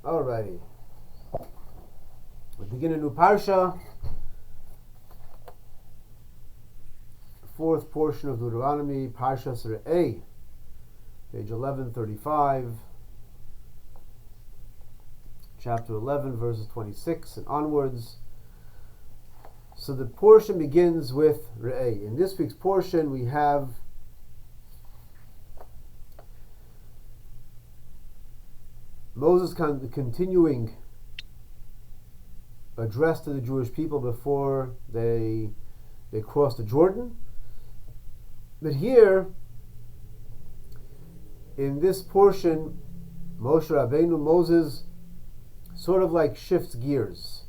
Alrighty. We begin a new parsha, fourth portion of Deuteronomy, Parshas Re'eh, page 1135, chapter 11, verses 26 and onwards. So the portion begins with Re'eh. In this week's portion, we have Moses continuing address to the Jewish people before they cross the Jordan. But here, in this portion, Moshe Rabbeinu, Moses, sort of like shifts gears.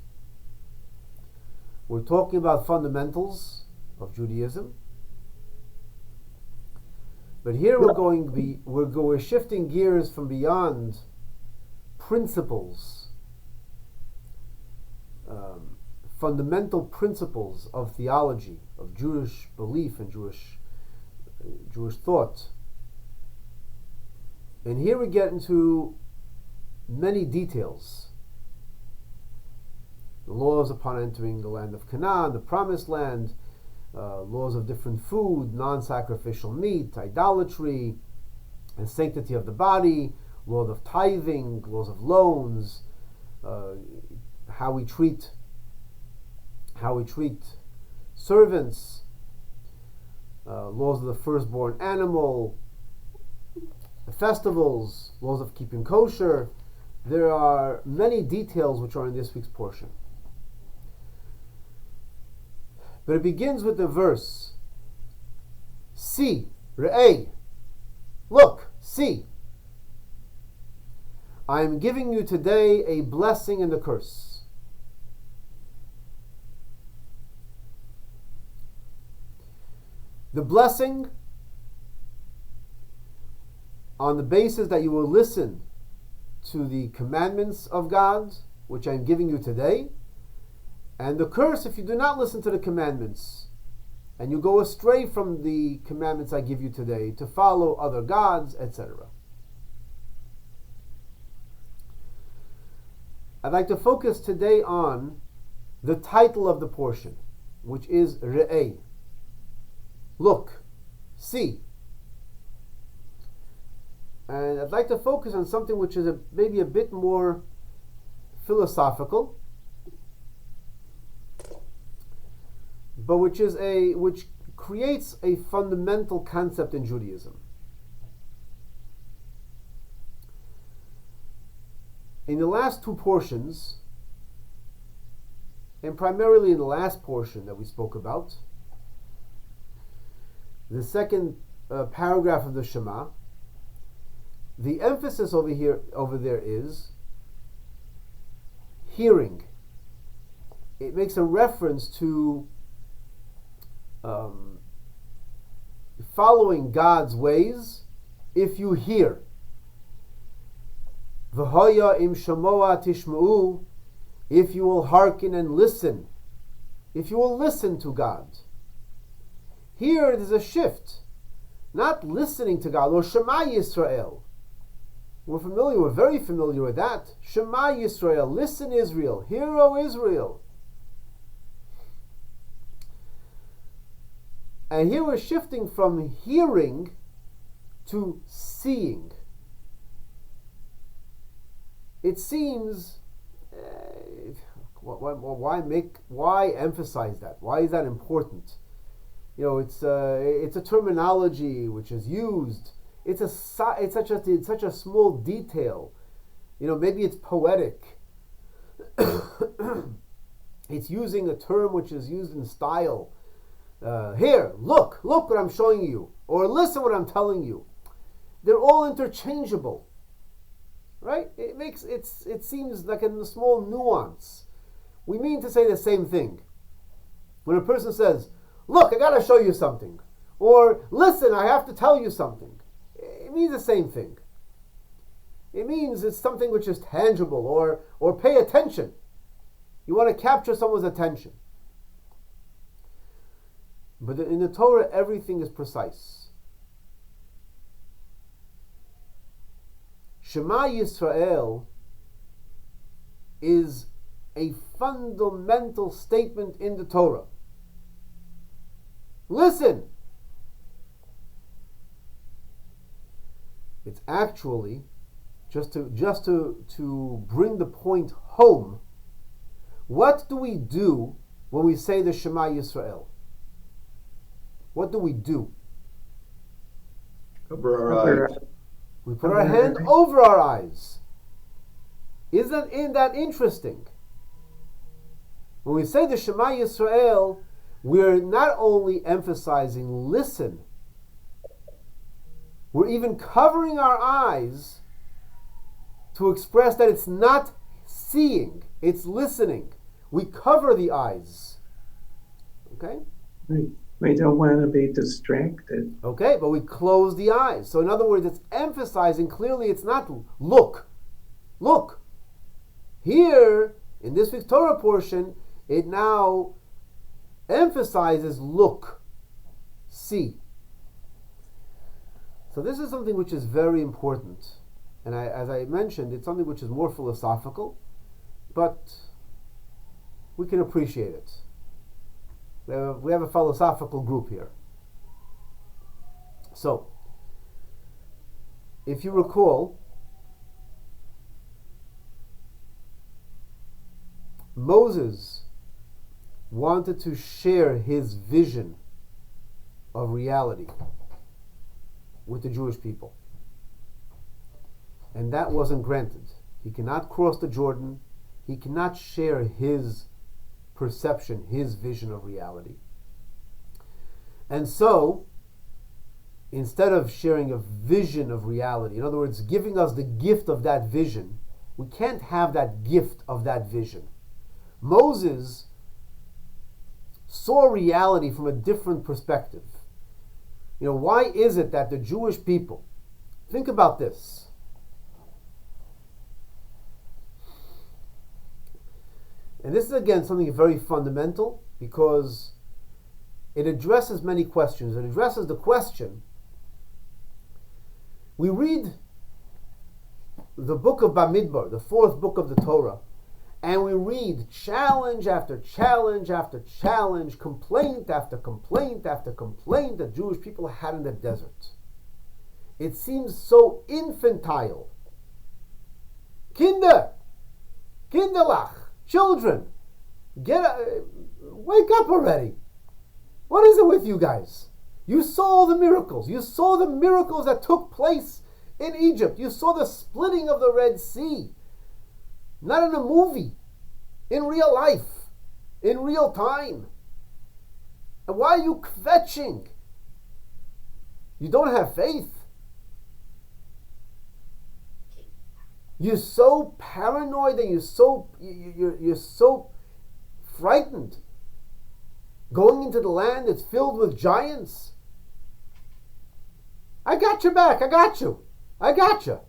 We're talking about fundamentals of Judaism, but here we're shifting gears from beyond principles, fundamental principles of theology, of Jewish belief and Jewish thought. And here we get into many details. The laws upon entering the land of Canaan, the promised land, laws of different food, non-sacrificial meat, idolatry, and sanctity of the body, laws of tithing, laws of loans, how we treat servants, laws of the firstborn animal, the festivals, laws of keeping kosher. There are many details which are in this week's portion. But it begins with the verse, see, re'eh, look, see. I am giving you today a blessing and a curse. The blessing on the basis that you will listen to the commandments of God, which I am giving you today, and the curse if you do not listen to the commandments and you go astray from the commandments I give you today to follow other gods, etc. I'd like to focus today on the title of the portion, which is Re'eh. Look, see. And I'd like to focus on something which is maybe a bit more philosophical, but which creates a fundamental concept in Judaism. In the last two portions, and primarily in the last portion that we spoke about, the second paragraph of the Shema, the emphasis over there is hearing. It makes a reference to following God's ways if you hear. V'haya im shamoa tishma'u, if you will hearken and listen, if you will listen to God. Here there's a shift, not listening to God, or Shema Yisrael. We're very familiar with that. Shema Yisrael, listen Israel, hear O Israel. And here we're shifting from hearing to seeing. It seems, why emphasize that? Why is that important? It's a terminology which is used. It's such a small detail. Maybe it's poetic. It's using a term which is used in style. Here, look what I'm showing you, or listen what I'm telling you. They're all interchangeable, right? It seems like a small nuance. We mean to say the same thing. When a person says, "Look, I got to show you something," or "Listen, I have to tell you something," it means the same thing. It means it's something which is tangible, or pay attention. You want to capture someone's attention. But in the Torah, everything is precise. Shema Yisrael is a fundamental statement in the Torah. Listen. It's actually just to bring the point home. What do we do when we say the Shema Yisrael? What do we do? Over our eyes. We put our hand over our eyes. Isn't that interesting? When we say the Shema Yisrael, we're not only emphasizing listen, we're even covering our eyes to express that it's not seeing, it's listening. We cover the eyes. Okay? We don't want to be distracted. Okay, but we close the eyes. So in other words, it's emphasizing clearly it's not look. Look. Here, in this week's Torah portion, it now emphasizes look, see. So this is something which is very important. And as I mentioned, it's something which is more philosophical, but we can appreciate it. We have a philosophical group here. So, if you recall, Moses wanted to share his vision of reality with the Jewish people. And that wasn't granted. He cannot cross the Jordan. He cannot share his perception, his vision of reality. And so, instead of sharing a vision of reality, in other words, giving us the gift of that vision, we can't have that gift of that vision. Moses saw reality from a different perspective. Why is it that the Jewish people, think about this. And this is again something very fundamental because it addresses many questions. It addresses the question. We read the book of Bamidbar, the fourth book of the Torah, and we read challenge after challenge after challenge, complaint after complaint after complaint that Jewish people had in the desert. It seems so infantile. Kinderlach, children, wake up already. What is it with you guys? You saw the miracles. You saw the miracles that took place in Egypt. You saw the splitting of the Red Sea. Not in a movie, in real life, in real time. And why are you kvetching? You don't have faith. You're so paranoid and you're so frightened. Going into the land that's filled with giants. I got your back. I got you. I got you.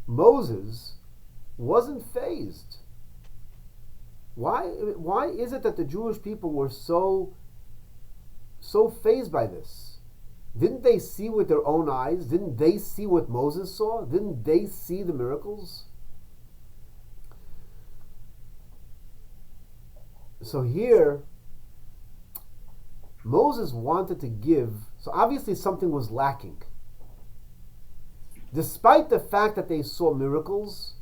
Moses wasn't fazed. Why is it that the Jewish people were so fazed by this? Didn't they see with their own eyes? Didn't they see what Moses saw? Didn't they see the miracles? So here, Moses wanted to give, so obviously something was lacking. Despite the fact that they saw miracles,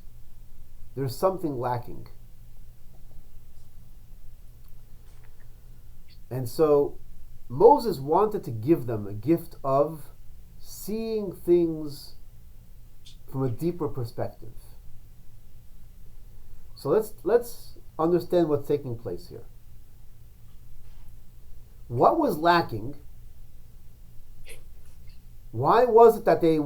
there's something lacking. And so Moses wanted to give them a gift of seeing things from a deeper perspective. So let's understand what's taking place here. What was lacking? Why was it that they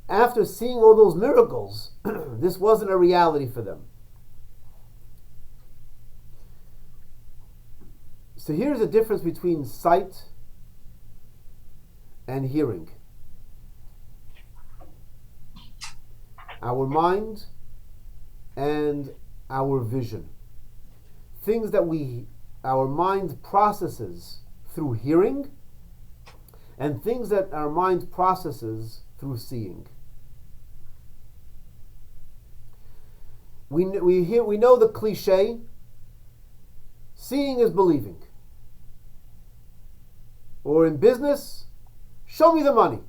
after seeing all those miracles, this wasn't a reality for them? So here's the difference between sight and hearing. Our mind and our vision. Things that our mind processes through hearing, and things that our mind processes through seeing. We know the cliche, seeing is believing. Or in business, show me the money.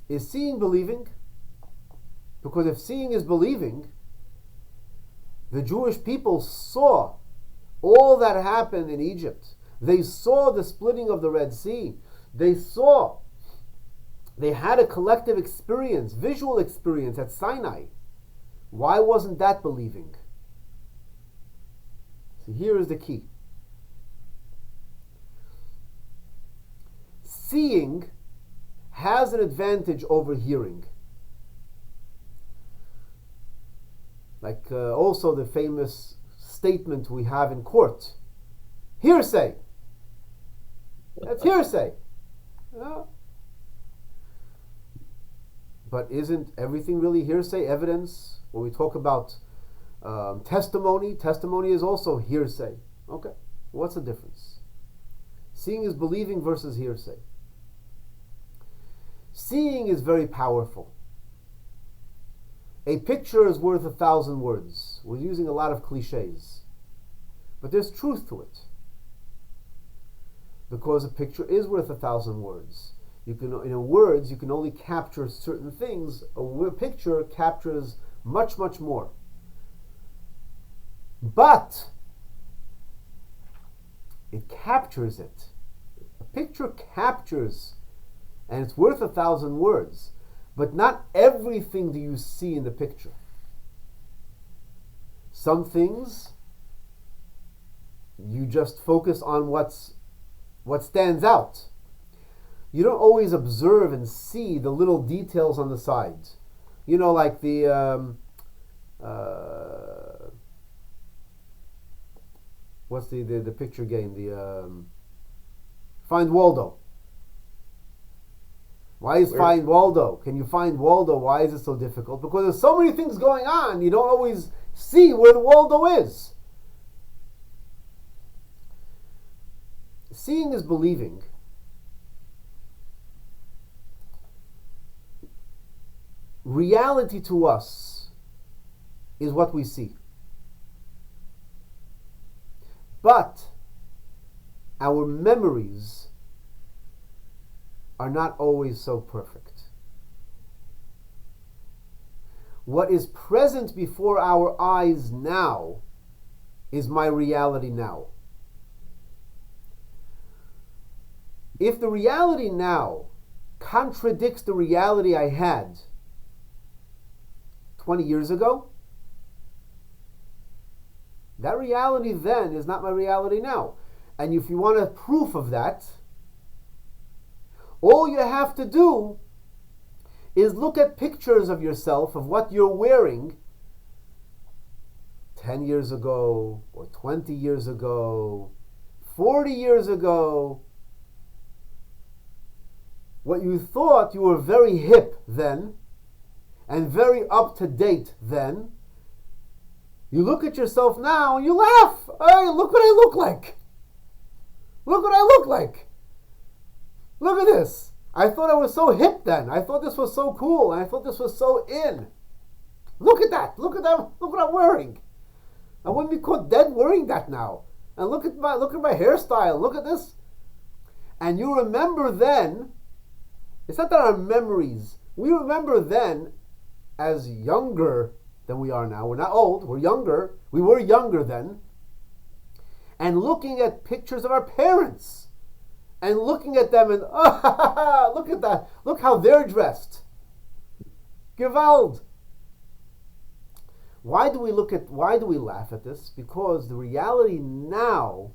Is seeing believing? Because if seeing is believing, the Jewish people saw all that happened in Egypt. They saw the splitting of the Red Sea. They had a collective experience, visual experience at Sinai. Why wasn't that believing? So here is the key. Seeing has an advantage over hearing. Like also the famous statement we have in court. Hearsay. That's hearsay. Yeah. But isn't everything really hearsay, evidence? When we talk about testimony is also hearsay. Okay, what's the difference? Seeing is believing versus hearsay. Seeing is very powerful. A picture is worth 1,000 words. We're using a lot of cliches. But there's truth to it. Because a picture is worth 1,000 words. In words, you can only capture certain things. A picture captures much, much more. But it captures it. A picture captures, and it's worth 1,000 words. But not everything do you see in the picture. Some things you just focus on what stands out. You don't always observe and see the little details on the sides. You know, like the what's the picture game? The Find Waldo. Why is Find Waldo? Can you find Waldo? Why is it so difficult? Because there's so many things going on, you don't always see where the Waldo is. Seeing is believing. Reality to us is what we see. But our memories are not always so perfect. What is present before our eyes now is my reality now. If the reality now contradicts the reality I had 20 years ago, that reality then is not my reality now. And if you want a proof of that, all you have to do is look at pictures of yourself, of what you're wearing 10 years ago, or 20 years ago, 40 years ago. What you thought you were very hip then, and very up to date then, you look at yourself now and you laugh. Hey, look what I look like. Look what I look like. Look at this. I thought I was so hip then. I thought this was so cool. And I thought this was so in. Look at that. Look at that. Look what I'm wearing. I wouldn't be caught dead wearing that now. And look at my hairstyle. Look at this. And you remember then. It's not that our memories. We remember then as younger than we are now. We're not old. We're younger. We were younger then. And looking at pictures of our parents. And looking at them and, look at that. Look how they're dressed. Gewalt. Why do we laugh at this? Because the reality now,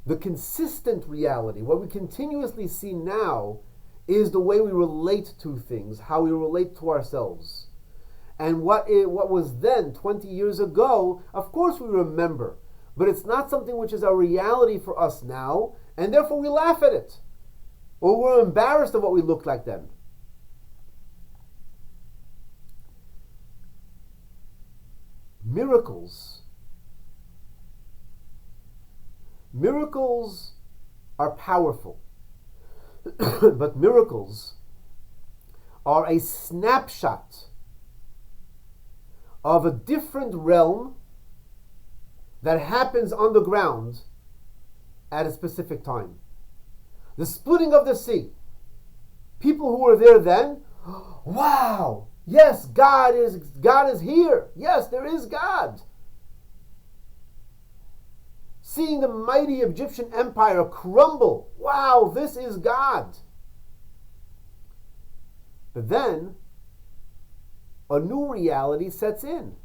the consistent reality, what we continuously see now, is the way we relate to things, how we relate to ourselves. And what was then, 20 years ago, of course we remember. But it's not something which is a reality for us now, and therefore we laugh at it. Or we're embarrassed of what we looked like then. Miracles Miracles are powerful, but miracles are a snapshot of a different realm that happens on the ground at a specific time. The splitting of the sea. People who were there then, wow, yes, God is here. Yes, there is God. Seeing the mighty Egyptian empire crumble. Wow, this is God. But then a new reality sets in,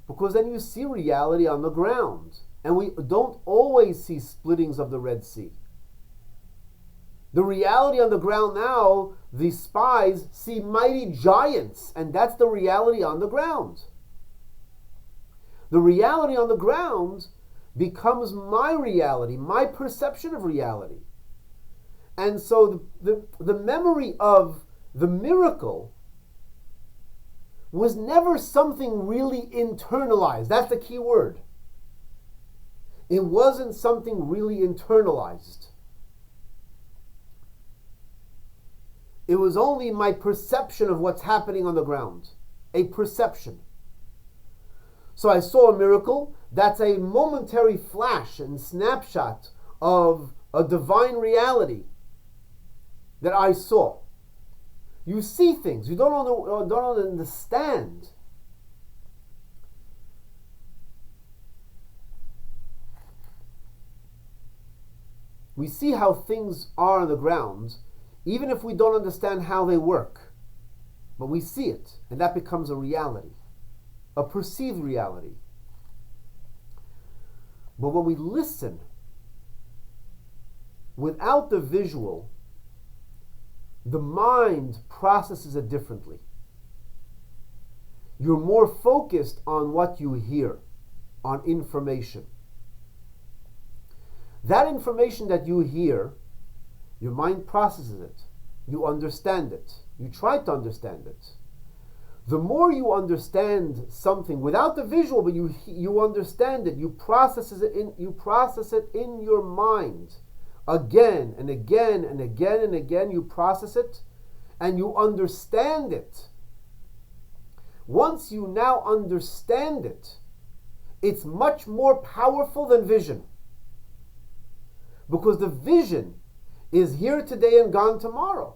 because then you see reality on the ground, and we don't always see splittings of the Red Sea. The reality on the ground now, the spies see mighty giants, and that's the reality on the ground. The reality on the ground becomes my reality, my perception of reality. And so the memory of the miracle was never something really internalized. That's the key word. It wasn't something really internalized. It was only my perception of what's happening on the ground. A perception. So I saw a miracle. That's a momentary flash and snapshot of a divine reality that I saw. You see things. You don't understand. We see how things are on the ground, even if we don't understand how they work. But we see it, and that becomes a reality, a perceived reality. But when we listen, without the visual, the mind processes it differently. You're more focused on what you hear, on information. That information that you hear, your mind processes it. You understand it. You try to understand it. The more you understand something without the visual, but you understand it, you process it in your mind. Again and again and again and again, you process it and you understand it. Once you now understand it, it's much more powerful than vision. Because the vision is here today and gone tomorrow.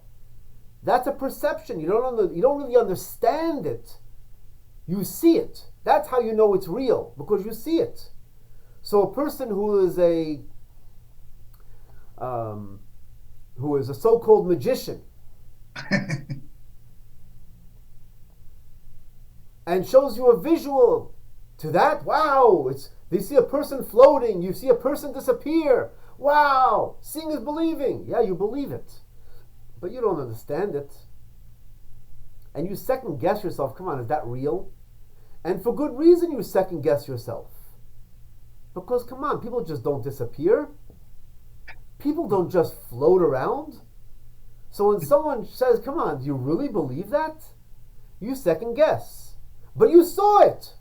That's a perception. You don't really understand it. You see it. That's how you know it's real, because you see it. So a person who is a so-called magician and shows you a visual to that, wow, they see a person floating, you see a person disappear. Wow, seeing is believing. Yeah, you believe it, but you don't understand it. And you second guess yourself. Come on, is that real? And for good reason you second guess yourself. Because come on, people just don't disappear. People don't just float around. So when someone says, come on, do you really believe that? You second guess. But you saw it.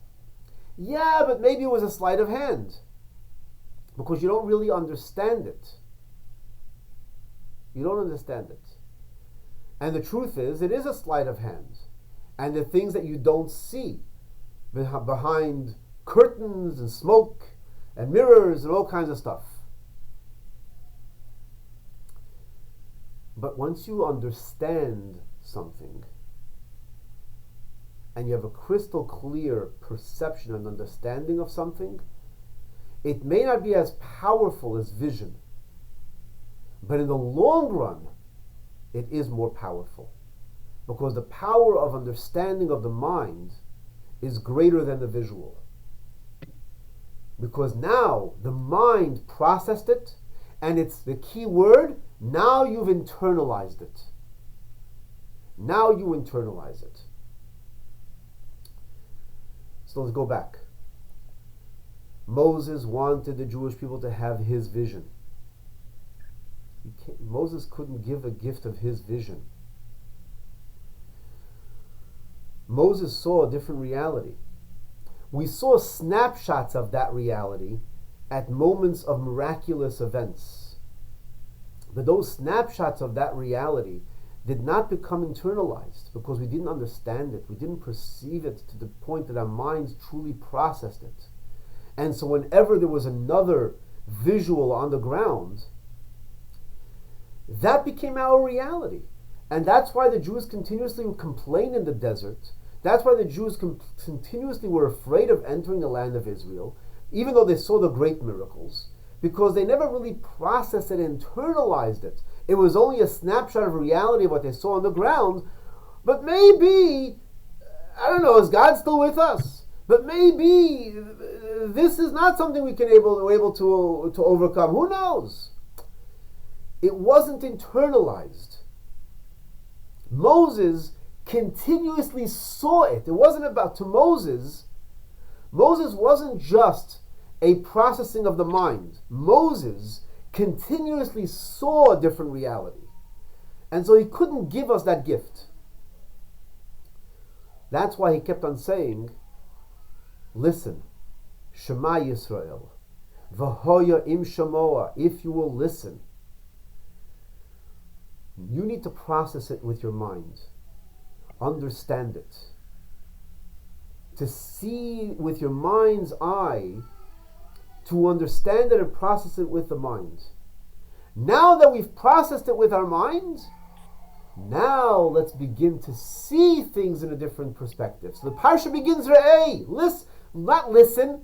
Yeah, but maybe it was a sleight of hand. Because you don't really understand it. You don't understand it. And the truth is, it is a sleight of hand. And the things that you don't see behind curtains and smoke and mirrors and all kinds of stuff. But once you understand something, and you have a crystal clear perception and understanding of something, it may not be as powerful as vision, but in the long run, it is more powerful. Because the power of understanding of the mind is greater than the visual. Because now the mind processed it, and it's the key word, now you've internalized it. Now you internalize it. So let's go back. Moses wanted the Jewish people to have his vision. Moses couldn't give a gift of his vision. Moses saw a different reality. We saw snapshots of that reality at moments of miraculous events. But those snapshots of that reality did not become internalized because we didn't understand it. We didn't perceive it to the point that our minds truly processed it. And so whenever there was another visual on the ground, that became our reality. And that's why the Jews continuously would complain in the desert. That's why the Jews continuously were afraid of entering the land of Israel, even though they saw the great miracles, because they never really processed it, internalized it. It was only a snapshot of reality of what they saw on the ground. But maybe, I don't know, is God still with us? But maybe this is not something we're able to overcome. Who knows? It wasn't internalized. Moses continuously saw it. It wasn't about, to Moses wasn't just a processing of the mind. Moses continuously saw a different reality. And so he couldn't give us that gift. That's why he kept on saying, listen, Shema Yisrael, V'hoya im shamoa, if you will listen. You need to process it with your mind. Understand it. To see with your mind's eye, to understand it and process it with the mind. Now that we've processed it with our mind, now let's begin to see things in a different perspective. So the parsha begins Re'eh. Listen, not listen,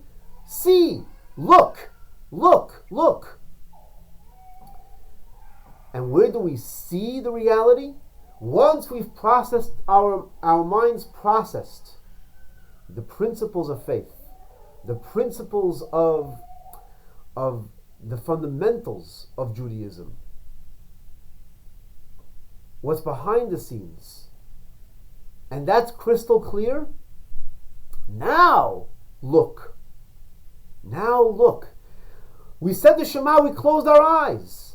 see, look. And where do we see the reality? Once we've processed, our minds processed the principles of faith, the principles of the fundamentals of Judaism, what's behind the scenes, and that's crystal clear. Now look. We said the Shema, we closed our eyes.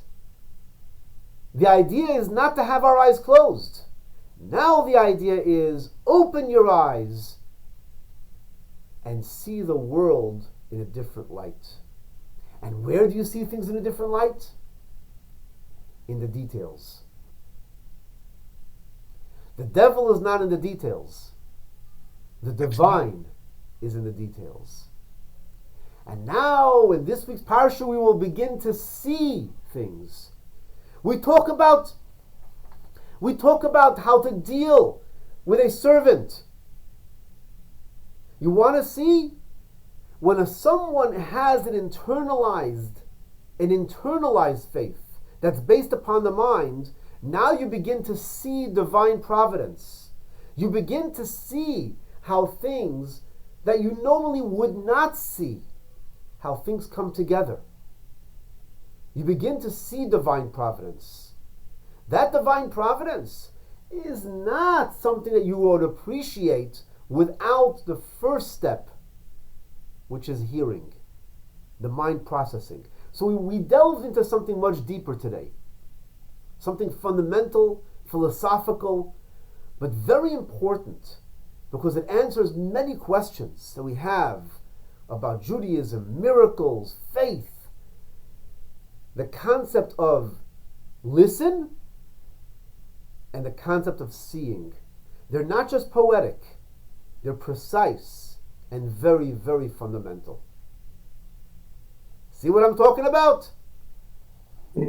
The idea is not to have our eyes closed. Now the idea is open your eyes and see the world in a different light. And where do you see things in a different light? In the details. The devil is not in the details. The divine is in the details. And now, in this week's parsha, we will begin to see things. We talk about how to deal with a servant. You want to see? When someone has an internalized faith that's based upon the mind, now you begin to see divine providence. You begin to see how things that you normally would not see, how things come together. You begin to see divine providence. That divine providence is not something that you would appreciate without the first step, which is hearing, the mind processing. So we delved into something much deeper today. Something fundamental, philosophical, but very important, because it answers many questions that we have about Judaism, miracles, faith. The concept of listen and the concept of seeing. They're not just poetic, they're precise and very, very fundamental. See what I'm talking about?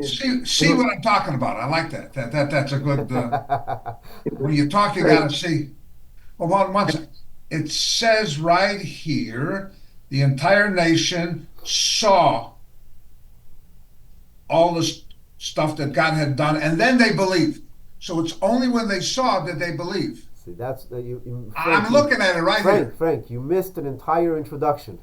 See what I'm talking about. I like that. That's a good. When you talk, you got to see. Well, one second. It says right here, the entire nation saw all this stuff that God had done, and then they believed. So it's only when they saw did they believe. See, that's Frank, I'm looking at it right here. Frank, you missed an entire introduction.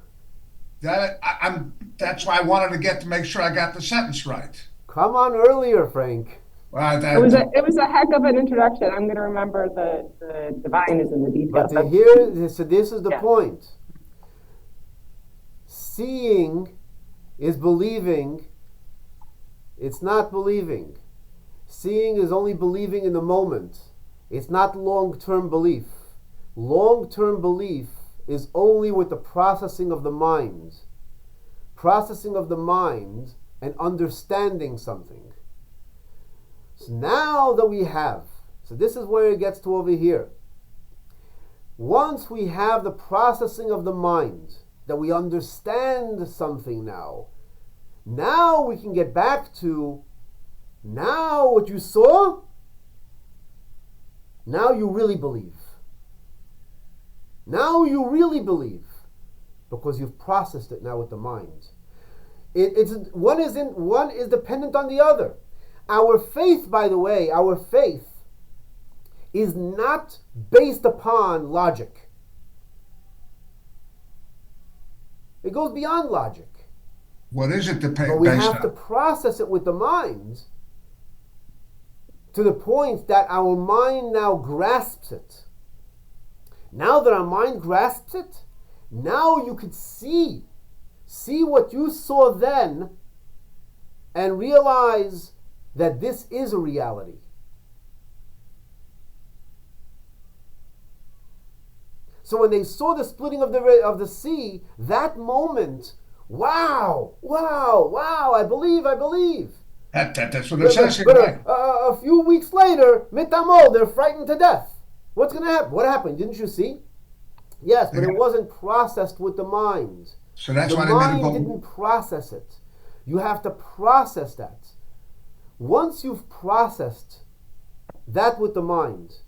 That's why I wanted to get to make sure I got the sentence right. Come on earlier, Frank. Well, it was a heck of an introduction. I'm going to remember the divine is in the details. But this is the point. Seeing is believing. It's not believing. Seeing is only believing in the moment. It's not long-term belief. Long-term belief is only with the processing of the mind. processing of the mind and understanding something. So now that we have, so this is where it gets to over here. Once we have the processing of the mind, that we understand something now we can get back to, now what you saw, now you really believe. Now you really believe, because you've processed it now with the mind. One is dependent on the other. Our faith, by the way, our faith is not based upon logic. It goes beyond logic. What is it But we based have to on? process it with the mind to the point that our mind now grasps it. Now that our mind grasps it, now you could see what you saw then and realize that this is a reality. So when they saw the splitting of the sea, that moment, wow, I believe. That's what it says here. But Right? a few weeks later, mitamo, they're frightened to death. What's going to happen? What happened? Didn't you see? Yes, but it wasn't processed with the mind. So that's The why they made it mind go. didn't process it. You have to process that. Once you've processed that with the mind,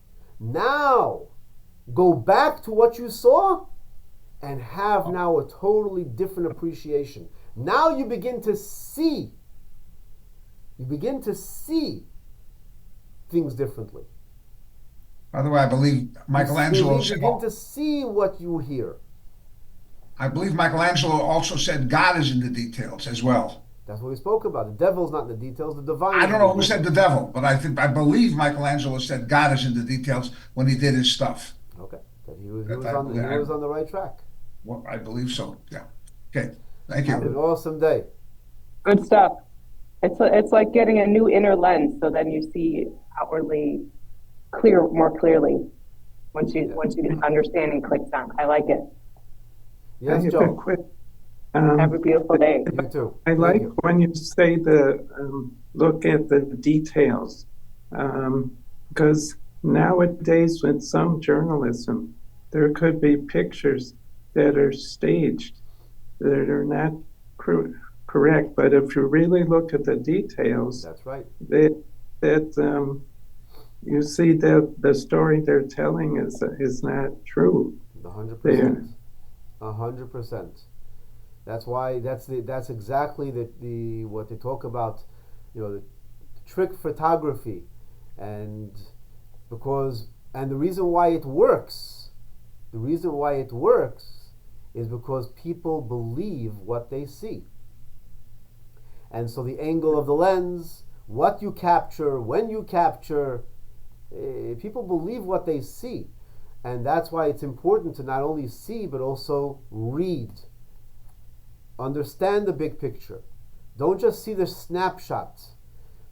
now go back to what you saw and have now a totally different appreciation. Now you begin to see. You begin to see things differently. By the way, I believe Michelangelo You said. begin to see what you hear. I believe Michelangelo also said God is in the details as well. That's what we spoke about. The devil's not in the details. The divine. I is don't in know who said the devil, but I believe Michelangelo said God is in the details when he did his stuff. Okay, that he was I believe- on the right track. Well, I believe so. Yeah. Okay. Thank Have an you. awesome day. Good stuff. It's like getting a new inner lens, so then you see outwardly more clearly once you understanding clicks on. I like it. Yes, I have a Joe. quick. Have a beautiful day. You too. I Thank like you. when you say look at the details, because nowadays with some journalism, there could be pictures that are staged that are not correct. But if you really look at the details, That's right. that you see that the story they're telling is not true. 100%. 100%. That's why that's exactly the what they talk about, the trick photography, and the reason why it works, is because people believe what they see. And so the angle of the lens, what you capture, when you capture, people believe what they see. And that's why it's important to not only see, but also read. Understand the big picture. Don't just see the snapshots.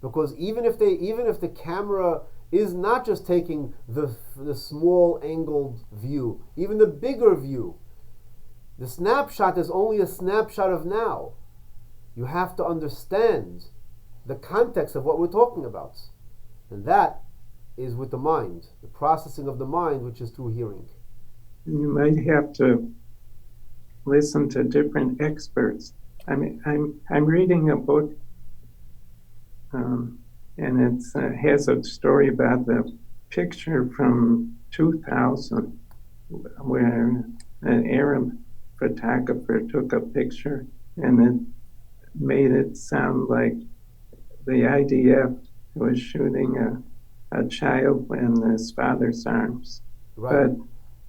Because even if the camera is not just taking the small angled view, even the bigger view, the snapshot is only a snapshot of now. You have to understand the context of what we're talking about. And that is with the mind, the processing of the mind, which is through hearing. You might have to listen to different experts. I mean, I'm reading a book, and it has a story about the picture from 2000, where an Arab photographer took a picture, and it made it sound like the IDF was shooting a child in his father's arms. Right. But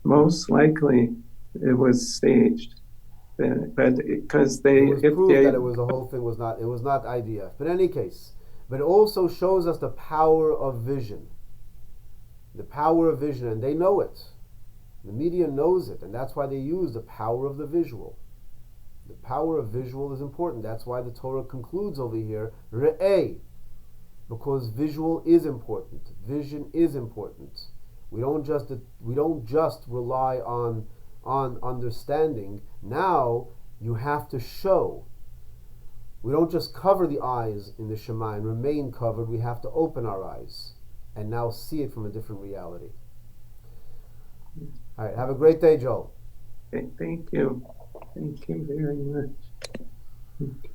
most likely it was staged. But because It was proved that the whole thing was not IDF. But in any case, but it also shows us the power of vision. The power of vision, and they know it. The media knows it, and that's why they use the power of the visual. The power of visual is important. That's why the Torah concludes over here, Re'eh, because visual is important. Vision is important. We don't just rely on understanding. Now you have to show. We don't just cover the eyes in the Shema and remain covered. We have to open our eyes and now see it from a different reality. All right. Have a great day, Joel. Okay, thank you. Thank you very much.